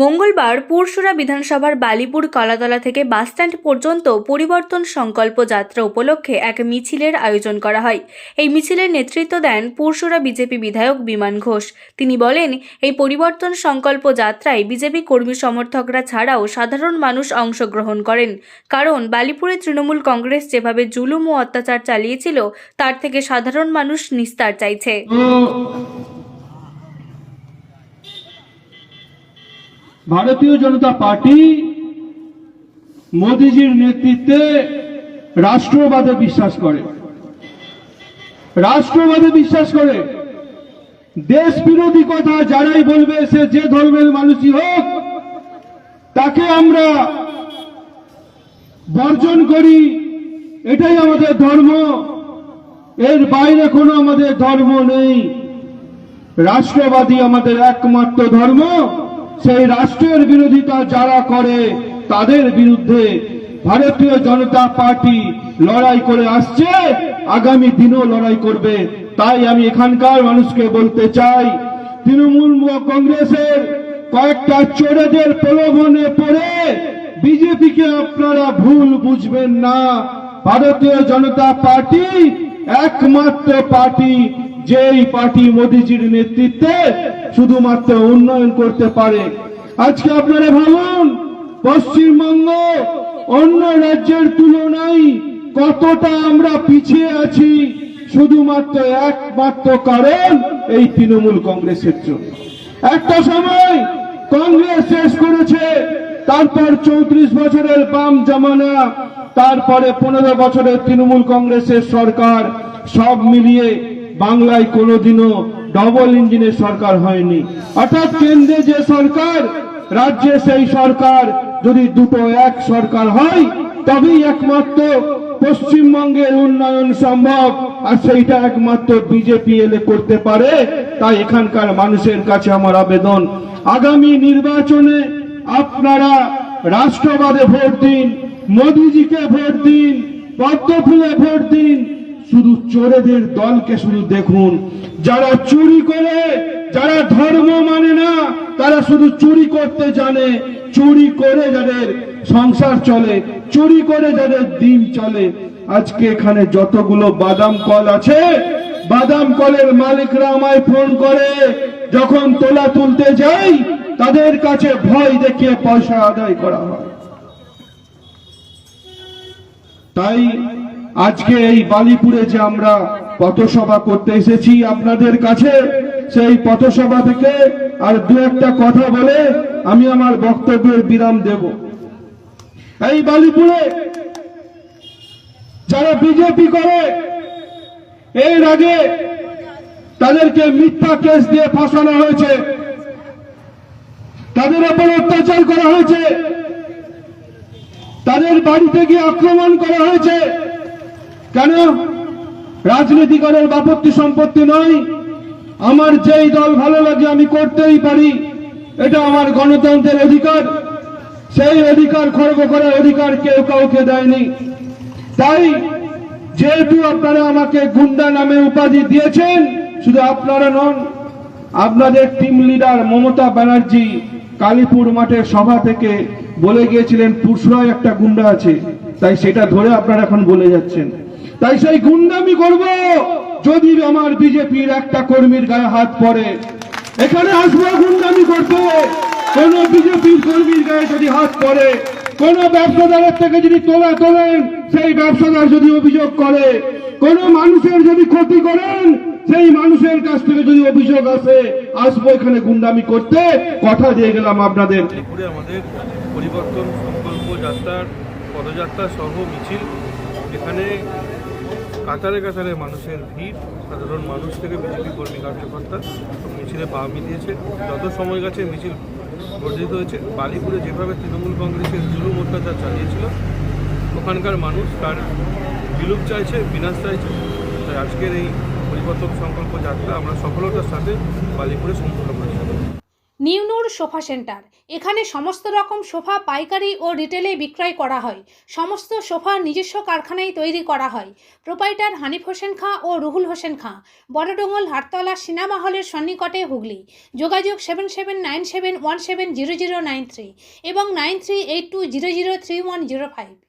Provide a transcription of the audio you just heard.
মঙ্গলবার পুরসুরা বিধানসভার বালিপুর কলাতলা থেকে বাসস্ট্যান্ড পর্যন্ত পরিবর্তন সংকল্প যাত্রা উপলক্ষে এক মিছিলের আয়োজন করা হয়। এই মিছিলের নেতৃত্ব দেন পুরসুরা বিজেপি বিধায়ক বিমান ঘোষ। তিনি বলেন, এই পরিবর্তন সংকল্প যাত্রায় বিজেপি কর্মী সমর্থকরা ছাড়াও সাধারণ মানুষ অংশগ্রহণ করেন। কারণ বালিপুরে তৃণমূল কংগ্রেস যেভাবে জুলুম ও অত্যাচার চালিয়েছিল, তার থেকে সাধারণ মানুষ নিস্তার চাইছে। ভারতীয় জনতা পার্টি মোদীজির নেতৃত্বে রাষ্ট্রবাদে বিশ্বাস করে, দেশ বিরোধী কথা যারাই বলবে, সে যে ধর্মের মানুষই হোক, তাকে আমরা বর্জন করি। এটাই আমাদের ধর্ম, এর বাইরে কোনো আমাদের ধর্ম নেই। রাষ্ট্রবাদী আমাদের একমাত্র ধর্ম। সেই রাষ্ট্রের বিরোধিতা যারা করে, তাদের বিরুদ্ধে ভারতীয় জনতা পার্টি লড়াই করে আসছে, আগামী দিনও লড়াই করবে। তাই আমি এখানকার মানুষকে বলতে চাই, তৃণমূল কংগ্রেসের কয়েকটা চোরেদের প্রলোভনে পড়ে বিজেপিকে আপনারা ভুল বুঝবেন না। ভারতীয় জনতা পার্টি একমাত্র পার্টি, যেই পার্টি মোদীজির নেতৃত্বে শুধুমাত্র উন্নয়ন করতে পারে। আজকে আপনারা ভাবুন, পশ্চিমবঙ্গ অন্য রাজ্যের তুলনায় কতটা আমরা পিছিয়ে আছি, শুধুমাত্র একমাত্র কারণ এই তৃণমূল কংগ্রেসের জন্য। একটা সময় কংগ্রেস শেষ করেছে, তারপর 34 বছরের বাম জামানা, তারপরে 15 বছরের তৃণমূল কংগ্রেসের সরকার, সব মিলিয়ে বাংলায় কোনোদিনও ডবল ইঞ্জিনের সরকার হয়নি। অর্থাৎ কেন্দ্রে যে সরকার, রাজ্যে সেই সরকার, যদি দুটো এক সরকার হয়, তবেই একমাত্র পশ্চিমবঙ্গের উন্নয়ন সম্ভব। আর সেইটা একমাত্র বিজেপি এলে করতে পারে। তাই এখানকার মানুষের কাছে আমার আবেদন, আগামী নির্বাচনে আপনারা রাষ্ট্রবাদে ভোট দিন, মোদীজিকে ভোট দিন, পদ্ম ফুলে ভোট দিন। শুধু চোরেদের দলকে শুধু দেখুন, যারা চুরি করে, যারা ধর্ম মানে না, তারা শুধু চুরি করতে জানে। চুরি করে যাদের সংসার চলে, চুরি করে যাদের দিন চলে। আজকে এখানে যতগুলো বাদাম কল আছে, বাদাম কলের মালিকরা আমায় ফোন করে, যখন তোলা তুলতে যাই, তাদের কাছে ভয় দেখিয়ে পয়সা আদায় করা হয়। তাই আজকে এই বালিপুরে যে আমরা পথসভা করতে এসেছি আপনাদের কাছে, সেই পথসভা থেকে আর দু একটা কথা বলে আমি আমার বক্তব্যের বিরাম দেব। এই বালিপুরে যারা বিজেপি করে, এর আগে তাদেরকে মিথ্যা কেস দিয়ে ফাঁসানো হয়েছে, তাদের উপর অত্যাচার করা হয়েছে, তাদের বাড়িতে গিয়ে আক্রমণ করা হয়েছে। কেন? রাজনীতি করার বাপত্তি সম্পত্তি নয়। আমার যেই দল ভালো লাগে আমি করতেই পারি, এটা আমার গণতন্ত্রের অধিকার। সেই অধিকার খর্ব করার অধিকার কেউ কাউকে দেয়নি। তাই যেহেতু আপনারা আমাকে গুন্ডা নামে উপাধি দিয়েছেন, শুধু আপনারা নন, আপনাদের টিম লিডার মমতা ব্যানার্জি কালীপুর মাঠের সভা থেকে বলে গিয়েছিলেন পুরসুরায় একটা গুন্ডা আছে, তাই সেটা ধরে আপনারা এখন বলে যাচ্ছেন। তাই সেই গুন্ডামি করব যদি আমার বিজেপির একটা কর্মীর গায়ে হাত পড়ে। এখানে আসবো গুন্ডামি করতে, কোন বিজেপির কর্মীর গায়ে যদি হাত পড়ে, কোন ব্যবসাদারের থেকে যদি তোলেন, সেই ব্যবসাদার যদি অভিযোগ করে, কোন মানুষের যদি ক্ষতি করেন, সেই মানুষের কাছ থেকে যদি অভিযোগ আসে, আসবো এখানে গুন্ডামি করতে। কথা দিয়ে গেলাম আপনাদের। আমাদের পরিবর্তন সংকল্প যাত্রার পদযাত্রা সহ মিছিল, এখানে কাতারে কাতারে মানুষের ভিড়, সাধারণ মানুষ থেকে বিজেপি কর্মী কার্যকর্তা মিছিলে পা মিলিয়েছে। যত সময় গেছে মিছিল বর্ধিত হয়েছে। বালিপুরে যেভাবে তৃণমূল কংগ্রেসের জুলুম অত্যাচার চালিয়েছিল, ওখানকার মানুষ তার বিলুপ চাইছে, বিনাশ চাইছে। তাই আজকের এই পরিবর্তন সংকল্প যাত্রা আমরা সফলতার সাথে বালিপুরে সম্পূর্ণ করেছি। নিউনুর সোফা সেন্টার। এখানে সমস্ত রকম সোফা পাইকারি ও রিটেলে বিক্রয় করা হয়। সমস্ত সোফা নিজস্ব কারখানায় তৈরি করা হয়। প্রোপাইটার হানিফ হোসেন খাঁ ও রুহুল হোসেন খাঁ, বড়ডোঙ্গল হাটতলা সিনেমা হলের সন্নিকটে, হুগলি। যোগাযোগ 7797170093 এবং 9382003105।